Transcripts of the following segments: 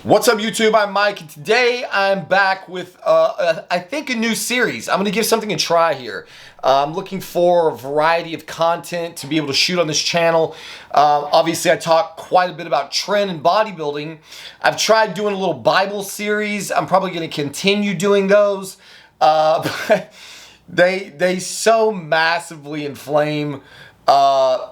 What's up, YouTube? I'm Mike, and today I'm back with, I think, a new series. I'm going to give something a try here. I'm looking for a variety of content to be able to shoot on this channel. Obviously, I talk quite a bit about Tren and bodybuilding. I've tried doing a little Bible series. I'm probably going to continue doing those. But they so massively inflame a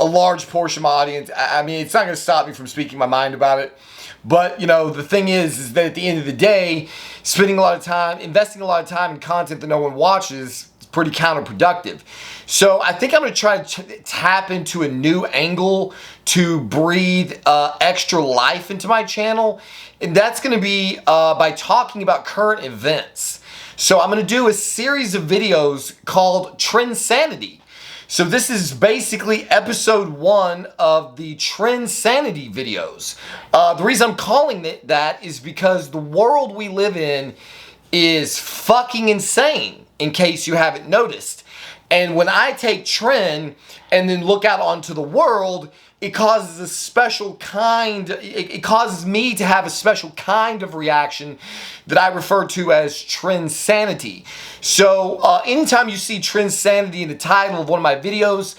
large portion of my audience. I mean, it's not going to stop me from speaking my mind about it. But, the thing is that at the end of the day, spending a lot of time, investing a lot of time in content that no one watches is pretty counterproductive. So I think I'm going to try to tap into a new angle to breathe extra life into my channel. And that's going to be by talking about current events. So I'm going to do a series of videos called TRENSANITY. So this is basically episode 1 of the TRENSANITY videos. The reason I'm calling it that is because the world we live in is fucking insane, in case you haven't noticed. And when I take Tren and then look out onto the world, it causes a special kind, it causes me to have a special kind of reaction that I refer to as TRENSANITY. So anytime you see TRENSANITY in the title of one of my videos,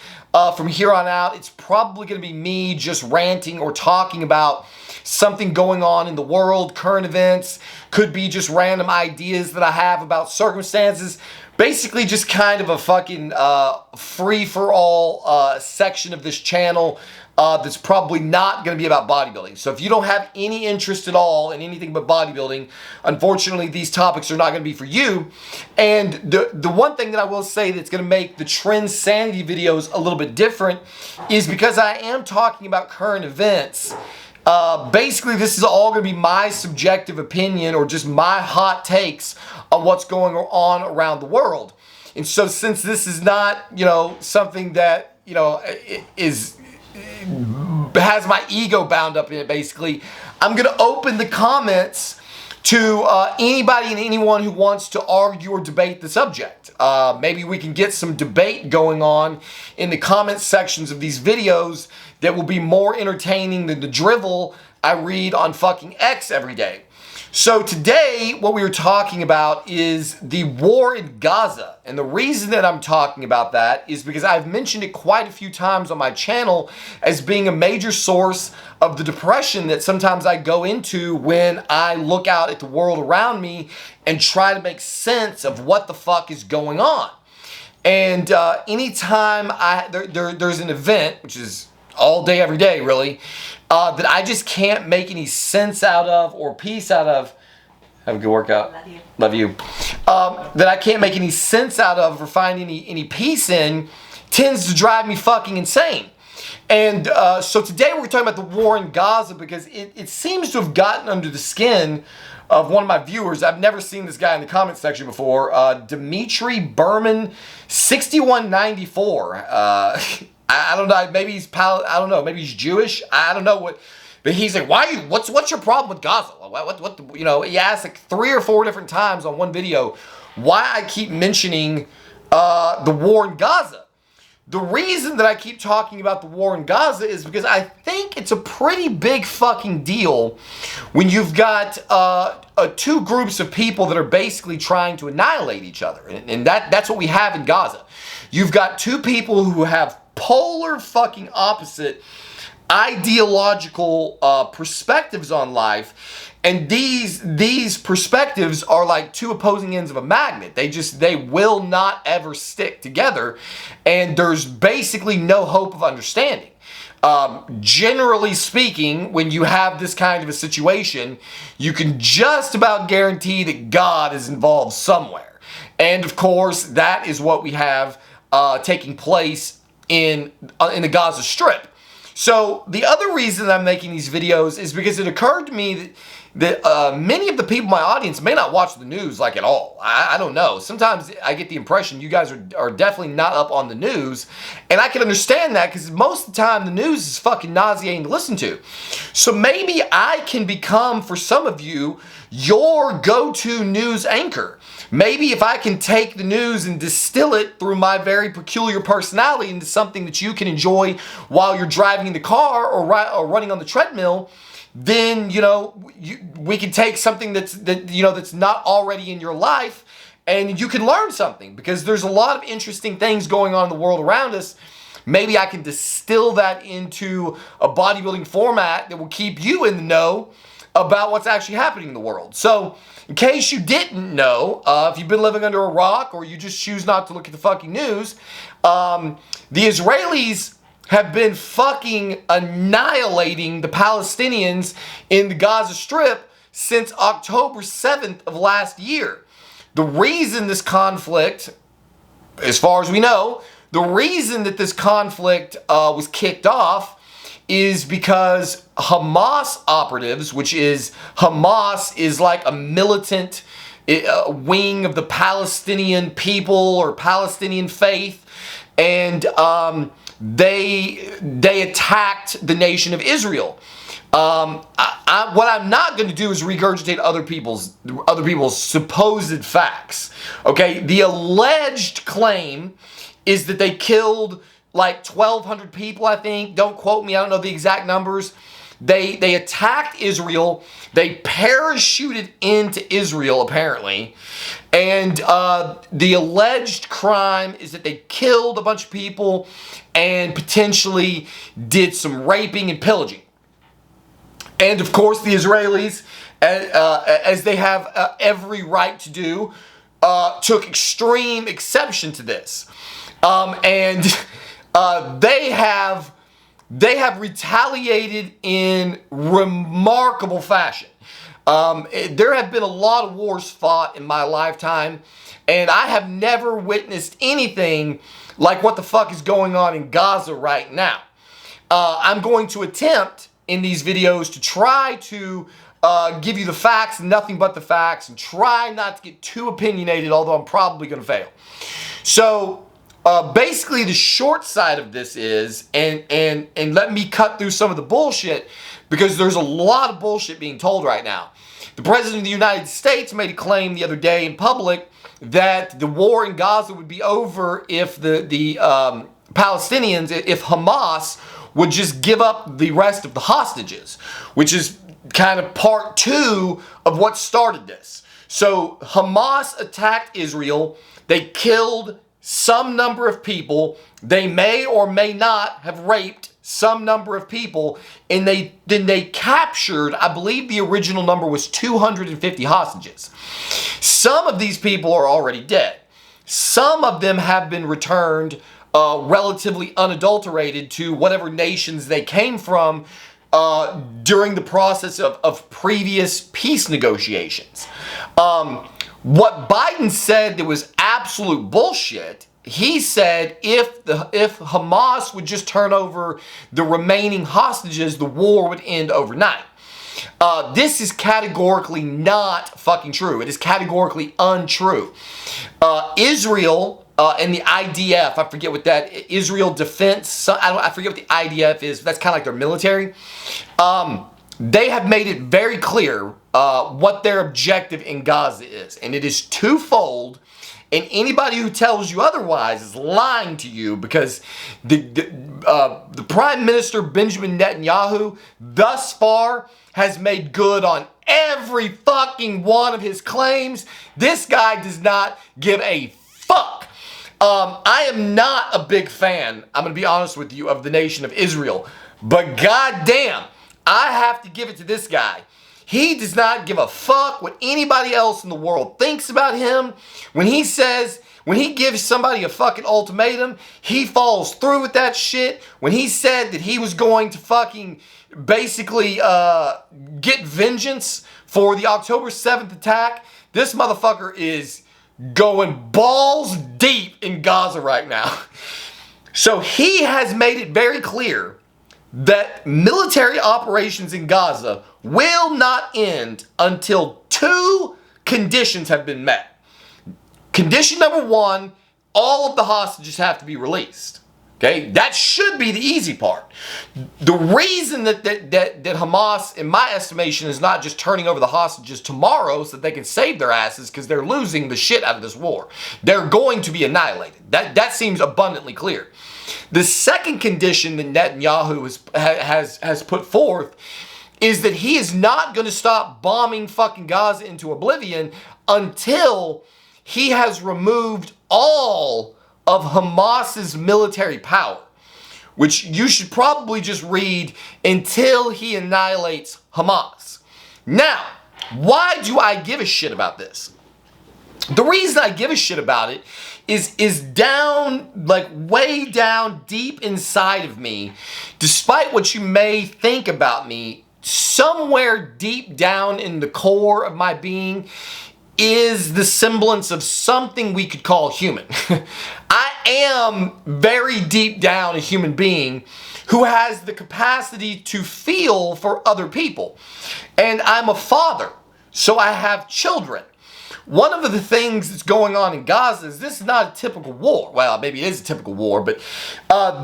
from here on out, it's probably going to be me just ranting or talking about something going on in the world, current events, could be just random ideas that I have about circumstances. Basically just kind of a fucking free-for-all section of this channel that's probably not going to be about bodybuilding. So if you don't have any interest at all in anything but bodybuilding, unfortunately these topics are not going to be for you. And the one thing that I will say that's going to make the TRENSANITY videos a little bit different is because I am talking about current events. Basically, this is all going to be my subjective opinion or just my hot takes on what's going on around the world. And so since this is not, something that, has my ego bound up in it, basically, I'm going to open the comments to anybody and anyone who wants to argue or debate the subject. Maybe we can get some debate going on in the comment sections of these videos that will be more entertaining than the drivel I read on fucking X every day. So today, what we were talking about is the war in Gaza. And the reason that I'm talking about that is because I've mentioned it quite a few times on my channel as being a major source of the depression that sometimes I go into when I look out at the world around me and try to make sense of what the fuck is going on. And anytime there's an event, which is all day, every day, really, that I just can't make any sense out of or peace out of. Have a good workout. Love you. Love you. That I can't make any sense out of or find any peace in tends to drive me fucking insane. And so today we're talking about the war in Gaza because it seems to have gotten under the skin of one of my viewers. I've never seen this guy in the comment section before. Dimitri Berman 6194. I don't know. Maybe he's I don't know. Maybe he's Jewish. I don't know what. But he's like, what's your problem with Gaza? He asked like 3 or 4 different times on one video why I keep mentioning the war in Gaza. The reason that I keep talking about the war in Gaza is because I think it's a pretty big fucking deal when you've got 2 groups of people that are basically trying to annihilate each other. And that's what we have in Gaza. You've got 2 people who have polar fucking opposite ideological perspectives on life, and these perspectives are like 2 opposing ends of a magnet. They will not ever stick together, and there's basically no hope of understanding. Generally speaking, when you have this kind of a situation, you can just about guarantee that God is involved somewhere. And of course, that is what we have taking place in the Gaza Strip. So the other reason I'm making these videos is because it occurred to me that many of the people in my audience may not watch the news like at all. I don't know. Sometimes I get the impression you guys are definitely not up on the news. And I can understand that because most of the time the news is fucking nauseating to listen to. So maybe I can become, for some of you, your go-to news anchor. maybe if I can take the news and distill it through my very peculiar personality into something that you can enjoy while you're driving in the car or running on the treadmill, then, we can take something that's not already in your life, and you can learn something, because there's a lot of interesting things going on in the world around us. Maybe I can distill that into a bodybuilding format that will keep you in the know about what's actually happening in the world. So, in case you didn't know, if you've been living under a rock or you just choose not to look at the fucking news, the Israelis have been fucking annihilating the Palestinians in the Gaza Strip since October 7th of last year. The reason this conflict, as far as we know, the reason that this conflict was kicked off is because Hamas operatives, Hamas is like a militant wing of the Palestinian people or Palestinian faith, and they attacked the nation of Israel. What I'm not going to do is regurgitate other people's supposed facts. Okay, the alleged claim is that they killed like 1,200 people, I think. Don't quote me, I don't know the exact numbers. They attacked Israel. They parachuted into Israel, apparently. And the alleged crime is that they killed a bunch of people and potentially did some raping and pillaging. And of course, the Israelis, as they have every right to do, took extreme exception to this. And they have retaliated in remarkable fashion. There have been a lot of wars fought in my lifetime, and I have never witnessed anything like what the fuck is going on in Gaza right now. I'm going to attempt in these videos to try to give you the facts, nothing but the facts, and try not to get too opinionated, although I'm probably going to fail. So basically the short side of this is, and let me cut through some of the bullshit, because there's a lot of bullshit being told right now. The President of the United States made a claim the other day in public that the war in Gaza would be over if the Palestinians, if Hamas would just give up the rest of the hostages, which is kind of part two of what started this. So Hamas attacked Israel. They killed some number of people. They may or may not have raped some number of people, and then they captured, I believe the original number was 250 hostages. Some of these people are already dead. Some of them have been returned relatively unadulterated to whatever nations they came from during the process of previous peace negotiations. What Biden said that was absolute bullshit. He said if Hamas would just turn over the remaining hostages, the war would end overnight. This is categorically not fucking true. It is categorically untrue. Israel and the IDF, I forget what that, Israel Defense, I forget what the IDF is, but that's kind of like their military. They have made it very clear what their objective in Gaza is, and it is twofold. And anybody who tells you otherwise is lying to you, because the Prime Minister Benjamin Netanyahu thus far has made good on every fucking one of his claims. This guy does not give a fuck. I am not a big fan, I'm going to be honest with you, of the nation of Israel. But goddamn, I have to give it to this guy. He does not give a fuck what anybody else in the world thinks about him. When he gives somebody a fucking ultimatum, he follows through with that shit. When he said that he was going to fucking basically get vengeance for the October 7th attack, this motherfucker is going balls deep in Gaza right now. So he has made it very clear that military operations in Gaza will not end until two conditions have been met. Condition number one, all of the hostages have to be released. Okay, that should be the easy part. The reason that Hamas, in my estimation, is not just turning over the hostages tomorrow so that they can save their asses, because they're losing the shit out of this war. They're going to be annihilated. That seems abundantly clear. The second condition that Netanyahu has put forth is that he is not going to stop bombing fucking Gaza into oblivion until he has removed all of Hamas's military power, which you should probably just read until he annihilates Hamas. Now, why do I give a shit about this? The reason I give a shit about it is down, like way down deep inside of me, despite what you may think about me, somewhere deep down in the core of my being is the semblance of something we could call human. I am very deep down a human being who has the capacity to feel for other people. And I'm a father, so I have children. One of the things that's going on in Gaza is this is not a typical war. Well, maybe it is a typical war, but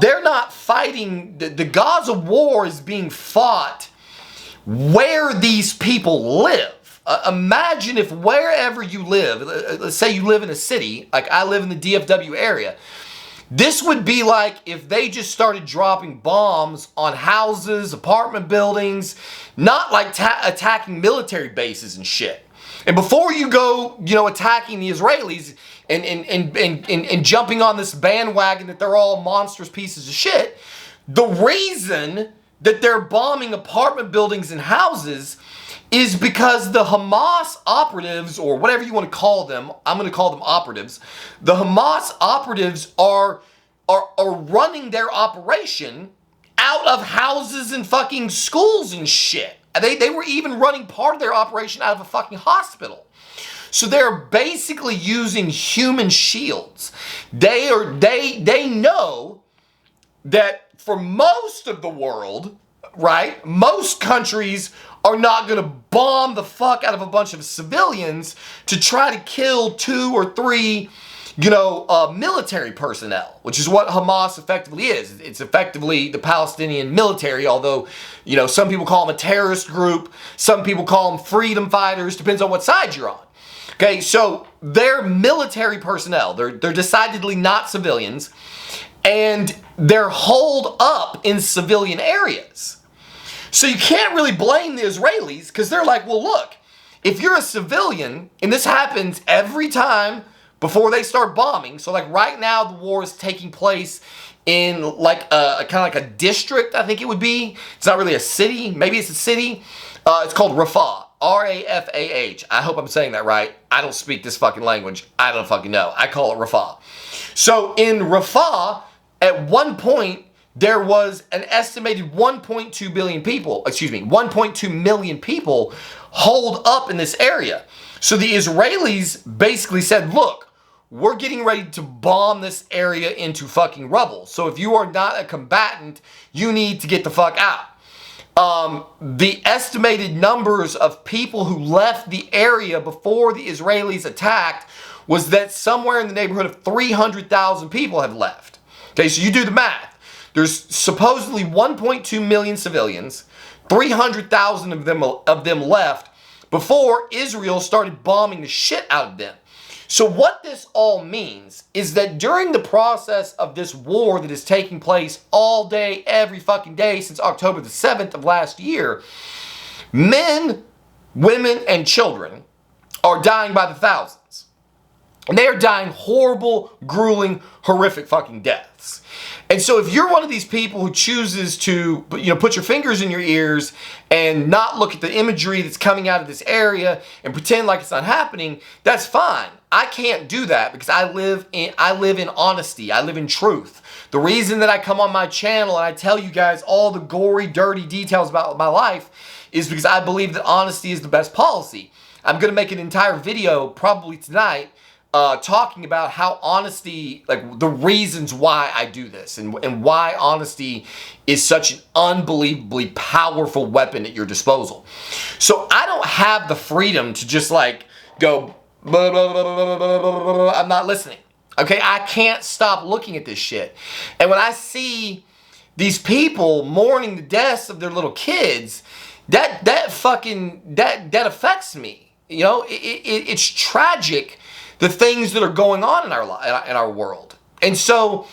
they're not fighting. The Gaza war is being fought where these people live. Imagine if wherever you live, let's say you live in a city, like I live in the DFW area, this would be like if they just started dropping bombs on houses, apartment buildings, not like attacking military bases and shit. And before you go, attacking the Israelis and jumping on this bandwagon that they're all monstrous pieces of shit, the reason that they're bombing apartment buildings and houses is because the Hamas operatives, or whatever you want to call them, I'm going to call them operatives, the Hamas operatives are running their operation out of houses and fucking schools and shit. They were even running part of their operation out of a fucking hospital. So they're basically using human shields. They know that for most of the world, right, most countries are not going to bomb the fuck out of a bunch of civilians to try to kill 2 or 3, military personnel, which is what Hamas effectively is. It's effectively the Palestinian military, although, some people call them a terrorist group, some people call them freedom fighters, depends on what side you're on. Okay, so they're military personnel. They're decidedly not civilians, and they're holed up in civilian areas. So you can't really blame the Israelis, because they're like, well, look, if you're a civilian, and this happens every time before they start bombing, so like right now the war is taking place in like a kind of like a district, I think it would be. It's not really a city. Maybe it's a city. It's called Rafah. R-A-F-A-H. I hope I'm saying that right. I don't speak this fucking language. I don't fucking know. I call it Rafah. So in Rafah, at one point, there was an estimated 1.2 million people holed up in this area. So the Israelis basically said, look, we're getting ready to bomb this area into fucking rubble. So if you are not a combatant, you need to get the fuck out. The estimated numbers of people who left the area before the Israelis attacked was that somewhere in the neighborhood of 300,000 people have left. Okay, so you do the math. There's supposedly 1.2 million civilians, 300,000 of them left before Israel started bombing the shit out of them. So what this all means is that during the process of this war that is taking place all day, every fucking day since October the 7th of last year, men, women, and children are dying by the thousands. And they are dying horrible, grueling, horrific fucking deaths. And so if you're one of these people who chooses to, put your fingers in your ears and not look at the imagery that's coming out of this area and pretend like it's not happening, that's fine. I can't do that because I live in honesty. I live in truth. The reason that I come on my channel and I tell you guys all the gory, dirty details about my life is because I believe that honesty is the best policy. I'm going to make an entire video probably tonight talking about how honesty, like the reasons why I do this and why honesty is such an unbelievably powerful weapon at your disposal. So I don't have the freedom to just like go, blah, blah, blah, blah, blah, blah, blah, I'm not listening. Okay, I can't stop looking at this shit. And when I see these people mourning the deaths of their little kids, that affects me. You know, it's tragic, the things that are going on in our world. And so,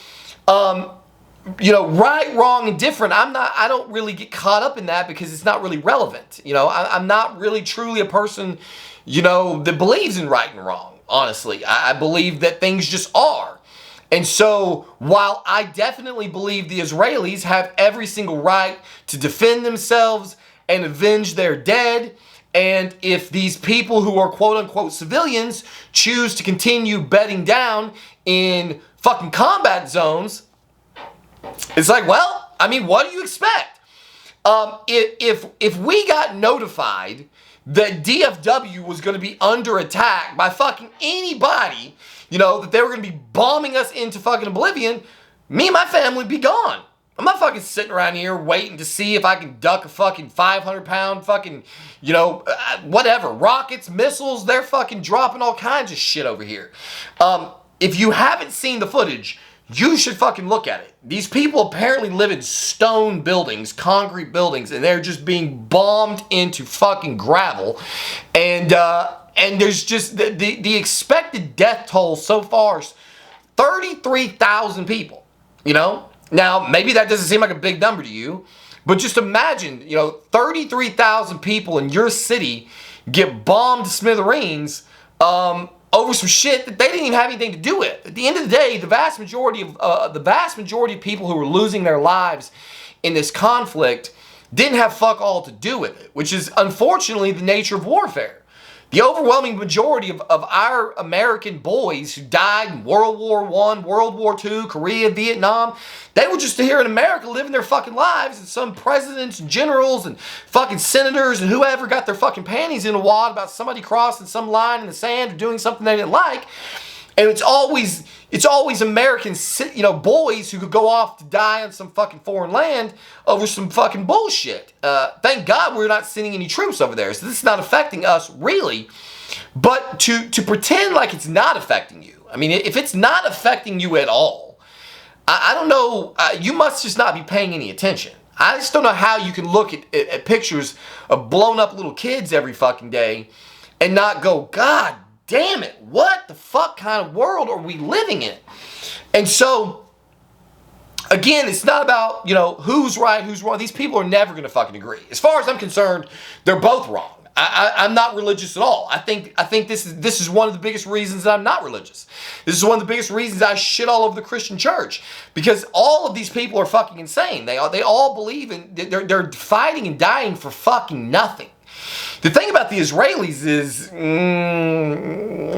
you know, right, wrong, and different, I don't really get caught up in that because it's not really relevant. You know, I'm not really truly a person, you know, that believes in right and wrong, honestly. I believe that things just are. And so, while I definitely believe the Israelis have every single right to defend themselves and avenge their dead, and if these people who are quote-unquote civilians choose to continue bedding down in fucking combat zones, it's like, well, I mean, what do you expect? If we got notified that DFW was going to be under attack by fucking anybody, you know, that they were going to be bombing us into fucking oblivion, me and my family would be gone. I'm not fucking sitting around here waiting to see if I can duck a fucking 500-pound fucking, you know, whatever, rockets, missiles, they're fucking dropping all kinds of shit over here. If you haven't seen the footage, you should fucking look at it. These people apparently live in stone buildings, concrete buildings, and they're just being bombed into fucking gravel. And there's just the expected death toll so far is 33,000 people, you know? Now, maybe that doesn't seem like a big number to you, but just imagine, you know, 33,000 people in your city get bombed to smithereens over some shit that they didn't even have anything to do with. At the end of the day, the vast majority of people who were losing their lives in this conflict didn't have fuck all to do with it, which is unfortunately the nature of warfare. The overwhelming majority of our American boys who died in World War I, World War II, Korea, Vietnam, they were just here in America living their fucking lives, and some presidents and generals and fucking senators and whoever got their fucking panties in a wad about somebody crossing some line in the sand or doing something they didn't like. And it's always American, you know, boys who could go off to die on some fucking foreign land over some fucking bullshit. Thank God we're not sending any troops over there, so this is not affecting us really. But to pretend like it's not affecting you, I mean, if it's not affecting you at all, I don't know, you must just not be paying any attention. I just don't know how you can look at pictures of blown up little kids every fucking day and not go, God damn it, what the fuck kind of world are we living in? And so, again, it's not about, you know, who's right, who's wrong. These people are never going to fucking agree. As far as I'm concerned, they're both wrong. I'm not religious at all. I think this is one of the biggest reasons that I'm not religious. This is one of the biggest reasons I shit all over the Christian church, because all of these people are fucking insane. They all believe in, they're fighting and dying for fucking nothing. The thing about the Israelis is,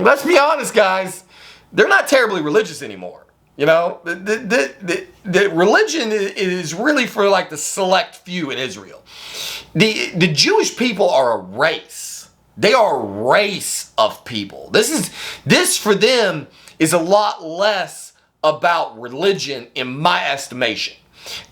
let's be honest, guys, they're not terribly religious anymore. You know, the religion is really for like the select few in Israel. The Jewish people are a race. They are a race of people. This for them is a lot less about religion in my estimation,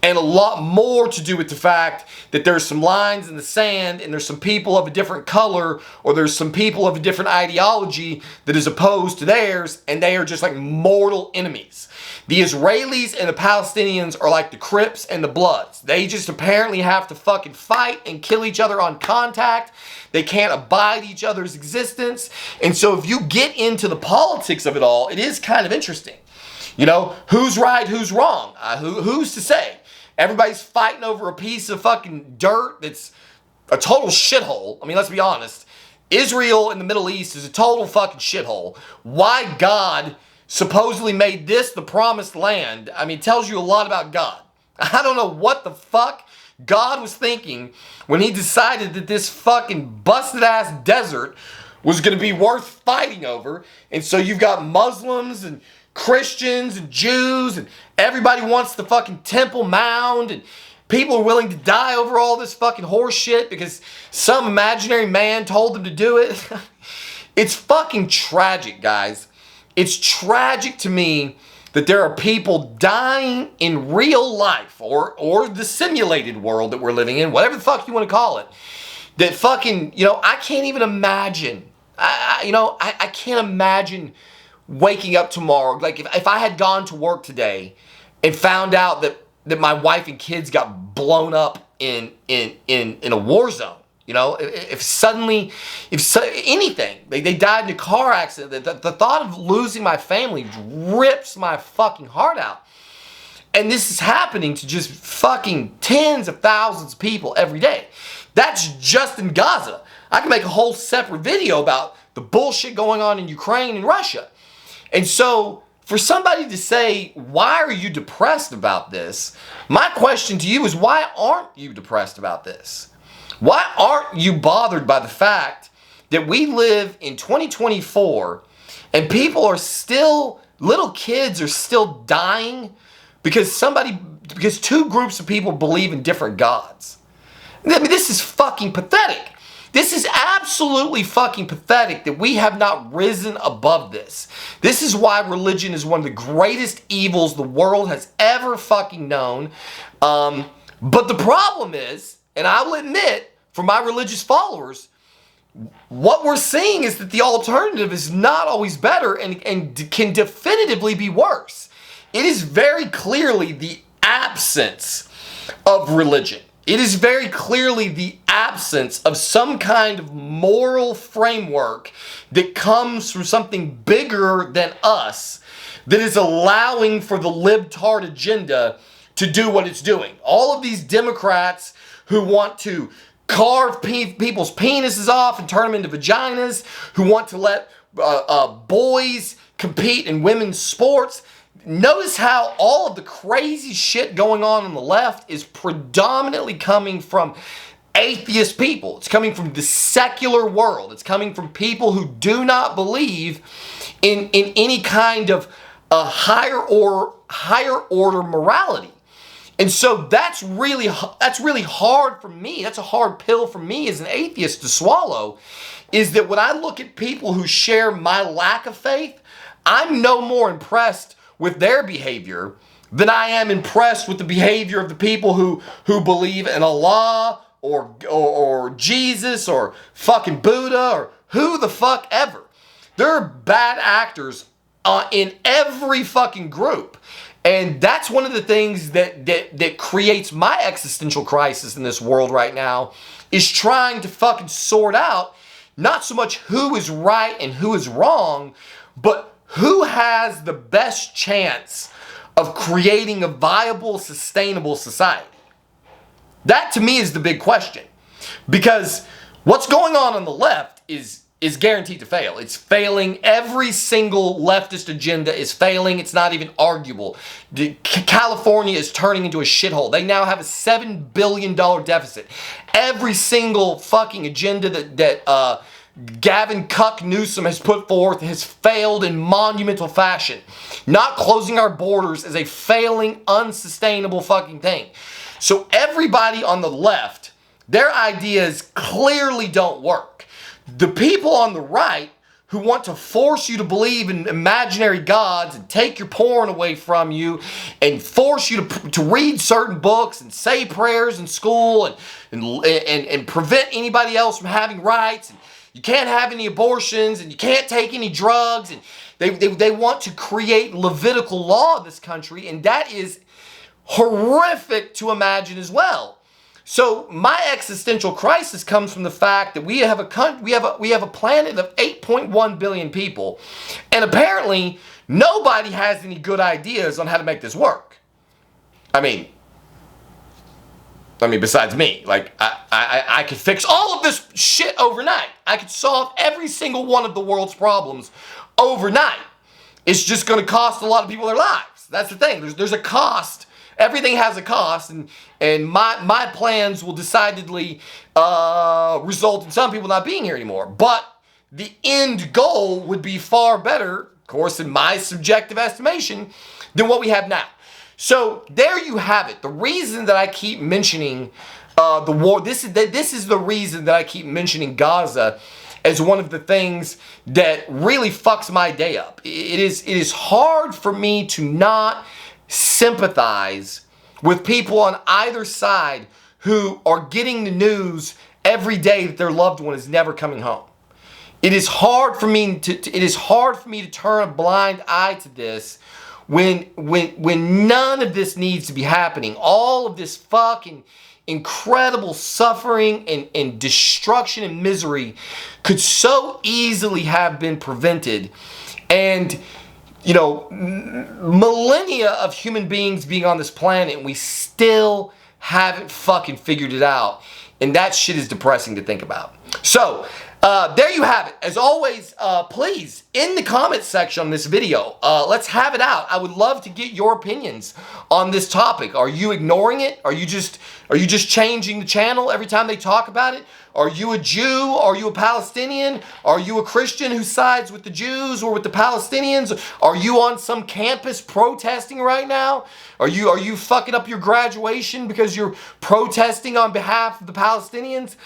and a lot more to do with the fact that there's some lines in the sand and there's some people of a different color, or there's some people of a different ideology that is opposed to theirs, and they are just like mortal enemies. The Israelis and the Palestinians are like the Crips and the Bloods. They just apparently have to fucking fight and kill each other on contact. They can't abide each other's existence. And so if you get into the politics of it all, it is kind of interesting. You know, who's right, who's wrong? Who's to say? Everybody's fighting over a piece of fucking dirt that's a total shithole. I mean, let's be honest. Israel in the Middle East is a total fucking shithole. Why God supposedly made this the promised land, I mean, it tells you a lot about God. I don't know what the fuck God was thinking when he decided that this fucking busted ass desert was going to be worth fighting over. And so you've got Muslims and Christians and Jews, and everybody wants the fucking Temple Mount, and people are willing to die over all this fucking horse shit because some imaginary man told them to do it. It's fucking tragic, guys. It's tragic to me that there are people dying in real life, or the simulated world that we're living in, whatever the fuck you want to call it, that fucking, you know, I can't even imagine. I can't imagine waking up tomorrow, like if I had gone to work today and found out that my wife and kids got blown up in a war zone, you know, if suddenly, anything, they died in a car accident, the thought of losing my family rips my fucking heart out. And this is happening to just fucking tens of thousands of people every day. That's just in Gaza. I can make a whole separate video about the bullshit going on in Ukraine and Russia. And so for somebody to say, why are you depressed about this? My question to you is, why aren't you depressed about this? Why aren't you bothered by the fact that we live in 2024 and people are still, little kids are still dying because two groups of people believe in different gods? I mean, this is fucking pathetic. This is absolutely fucking pathetic that we have not risen above this. This is why religion is one of the greatest evils the world has ever fucking known. But the problem is, and I will admit, for my religious followers, what we're seeing is that the alternative is not always better and can definitively be worse. It is very clearly the absence of religion. It is very clearly the absence of some kind of moral framework that comes from something bigger than us that is allowing for the libtard agenda to do what it's doing. All of these Democrats who want to carve people's penises off and turn them into vaginas, who want to let boys compete in women's sports. Notice how all of the crazy shit going on the left is predominantly coming from atheist people. It's coming from the secular world. It's coming from people who do not believe in any kind of higher order morality. And so that's really hard for me. That's a hard pill for me as an atheist to swallow, is that when I look at people who share my lack of faith, I'm no more impressed with their behavior than I am impressed with the behavior of the people who believe in Allah or Jesus or fucking Buddha or who the fuck ever. There are bad actors in every fucking group. And that's one of the things that creates my existential crisis in this world right now, is trying to fucking sort out not so much who is right and who is wrong, but who has the best chance of creating a viable, sustainable society. That to me is the big question. Because what's going on the left is guaranteed to fail. It's failing. Every single leftist agenda is failing. It's not even arguable. California is turning into a shithole. They now have a $7 billion deficit. Every single fucking agenda that Gavin Cuck Newsom has put forth has failed in monumental fashion. Not closing our borders is a failing, unsustainable fucking thing. So everybody on the left, their ideas clearly don't work. The people on the right who want to force you to believe in imaginary gods and take your porn away from you and force you to read certain books and say prayers in school and prevent anybody else from having rights, and you can't have any abortions and you can't take any drugs, and they want to create Levitical law in this country, and that is horrific to imagine as well. So my existential crisis comes from the fact that we have a planet of 8.1 billion people, and apparently nobody has any good ideas on how to make this work. I mean, besides me, like I could fix all of this shit overnight. I could solve every single one of the world's problems overnight. It's just going to cost a lot of people their lives. That's the thing. There's a cost. Everything has a cost, and my plans will decidedly result in some people not being here anymore. But the end goal would be far better, of course, in my subjective estimation, than what we have now. So there you have it. The reason that I keep mentioning the war, this is the reason that I keep mentioning Gaza as one of the things that really fucks my day up. It is hard for me to not sympathize with people on either side who are getting the news every day that their loved one is never coming home. it is hard for me to turn a blind eye to this when none of this needs to be happening. All of this fucking incredible suffering and destruction and misery could so easily have been prevented. And, you know, millennia of human beings being on this planet, and we still haven't fucking figured it out. And that shit is depressing to think about. So, there you have it. As always, please, in the comments section on this video, let's have it out. I would love to get your opinions on this topic. Are you ignoring it? Are you just changing the channel every time they talk about it? Are you a Jew? Are you a Palestinian? Are you a Christian who sides with the Jews or with the Palestinians? Are you on some campus protesting right now? Are you fucking up your graduation because you're protesting on behalf of the Palestinians?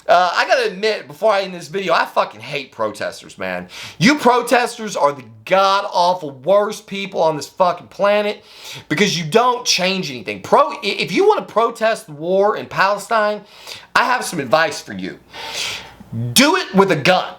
I gotta admit, before I end this video, I fucking hate protesters, man. You protesters are the god-awful worst people on this fucking planet because you don't change anything. If you want to protest the war in Palestine, I have some advice for you. Do it with a gun.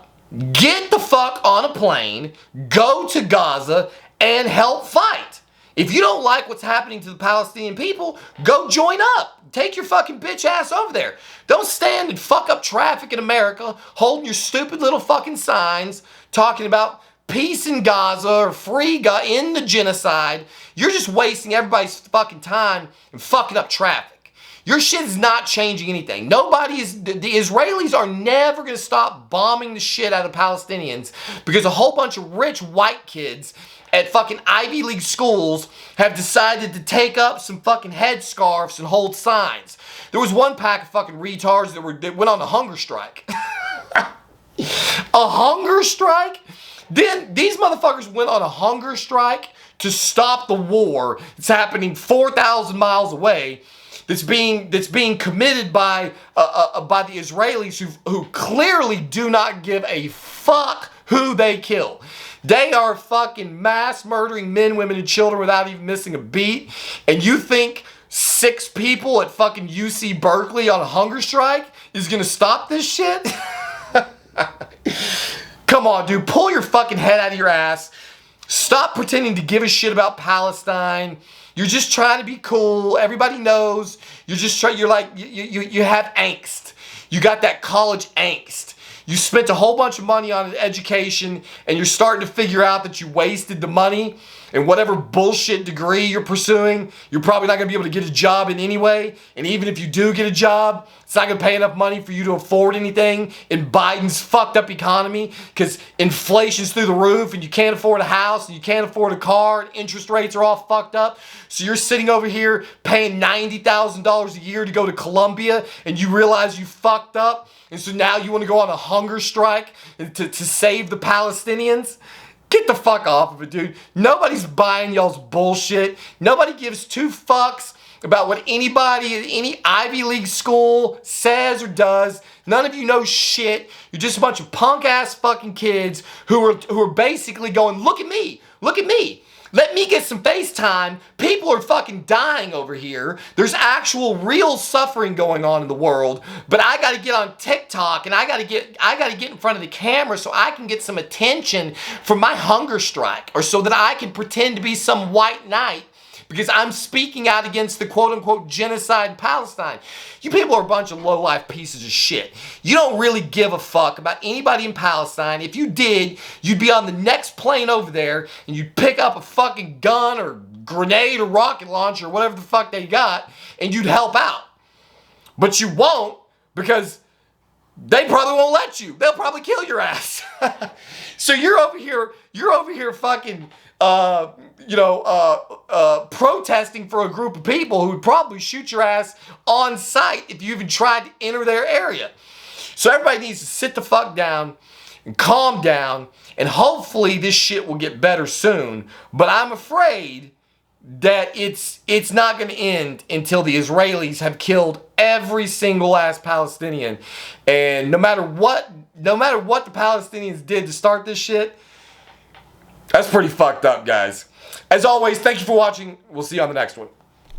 Get the fuck on a plane, go to Gaza, and help fight. If you don't like what's happening to the Palestinian people, go join up. Take your fucking bitch ass over there. Don't stand and fuck up traffic in America holding your stupid little fucking signs talking about peace in Gaza or free Gaza in the genocide. You're just wasting everybody's fucking time and fucking up traffic. Your shit is not changing anything. The Israelis are never going to stop bombing the shit out of Palestinians because a whole bunch of rich white kids at fucking Ivy League schools have decided to take up some fucking headscarves and hold signs. There was one pack of fucking retards that went on a hunger strike. A hunger strike? Then these motherfuckers went on a hunger strike to stop the war. It's happening 4,000 miles away. That's being committed by the Israelis who clearly do not give a fuck who they kill. They are fucking mass murdering men, women, and children without even missing a beat. And you think 6 people at fucking UC Berkeley on a hunger strike is gonna stop this shit? Come on, dude. Pull your fucking head out of your ass. Stop pretending to give a shit about Palestine. You're just trying to be cool. Everybody knows. You're just trying. You're like you have angst. You got that college angst. You spent a whole bunch of money on an education and you're starting to figure out that you wasted the money, and whatever bullshit degree you're pursuing, you're probably not going to be able to get a job in anyway. And even if you do get a job, it's not going to pay enough money for you to afford anything in Biden's fucked up economy because inflation's through the roof and you can't afford a house and you can't afford a car and interest rates are all fucked up. So you're sitting over here paying $90,000 a year to go to Colombia and you realize you fucked up. And so now you want to go on a hunger strike to save the Palestinians? Get the fuck off of it, dude. Nobody's buying y'all's bullshit. Nobody gives 2 fucks about what anybody at any Ivy League school says or does. None of you know shit. You're just a bunch of punk ass fucking kids who are basically going, look at me, look at me. Let me get some FaceTime. People are fucking dying over here. There's actual real suffering going on in the world. But I gotta get on TikTok and I gotta get in front of the camera so I can get some attention for my hunger strike, or so that I can pretend to be some white knight because I'm speaking out against the quote-unquote genocide in Palestine. You people are a bunch of low-life pieces of shit. You don't really give a fuck about anybody in Palestine. If you did, you'd be on the next plane over there and you'd pick up a fucking gun or grenade or rocket launcher or whatever the fuck they got and you'd help out. But you won't because they probably won't let you. They'll probably kill your ass. So you're over here fucking protesting for a group of people who'd probably shoot your ass on sight if you even tried to enter their area. So everybody needs to sit the fuck down and calm down, and hopefully this shit will get better soon. But I'm afraid that it's not going to end until the Israelis have killed every single last Palestinian. And no matter what the Palestinians did to start this shit, that's pretty fucked up, guys. As always, thank you for watching. We'll see you on the next one.